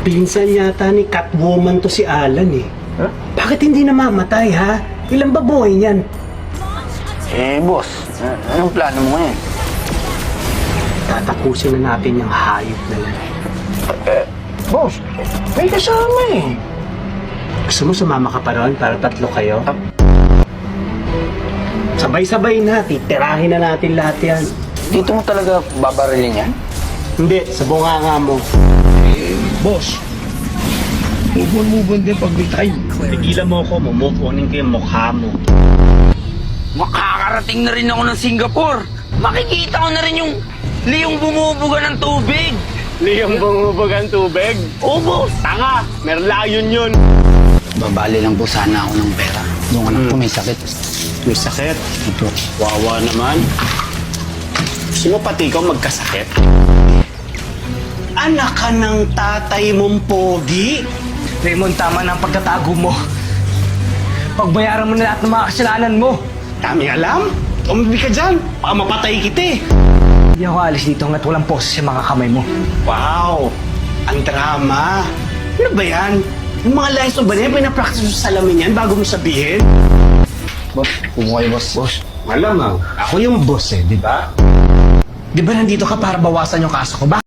Pinsan yata ni Catwoman to si Alan eh. Huh? Bakit hindi namamatay ha? Ilan ba buhay niyan? Boss, anong plano mo ngayon? Tatapusin na natin yung hayop na yan. Boss, may kasama eh. Gusto mo sumama ka pa ron para tatlo kayo? Sabay-sabay na, titirahin na natin lahat yan. Dito mo talaga babarilin yan? Hindi, sa bunganga mo. Boss, move on din pag may time. Tigilan mo ako, move onin ko yung mukha mo. Makakarating na rin ako ng Singapore. Makikita ko na rin yung liyong bumubuga ng tubig. Liyong bumubugan tubig? Oo, boss! Tanga! Merlayon yun! Babali lang po sana ako ng pera. Yung anak ko may sakit. May sakit? Ito. Wawa naman. Gusto mo pati ikaw magkasakit? Anak ka ng tatay mong pogi? Raymond, tama na ang pagtatago mo. Pagbayaran mo na lahat ng mga kasalanan mo. Dami alam? Umabi ka dyan, baka mapatay kita eh. Hindi ako alis dito hanggat walang poses sa mga kamay mo. Wow! Ang drama! Ano ba yan? Yung mga lines mo ba na yan, pinapractice mo sa salamin yan bago mo sabihin? Boss, kumuha kayo, boss. Boss, malamang. Ako yung boss eh, di ba? Di ba nandito ka para bawasan yung kaso ko?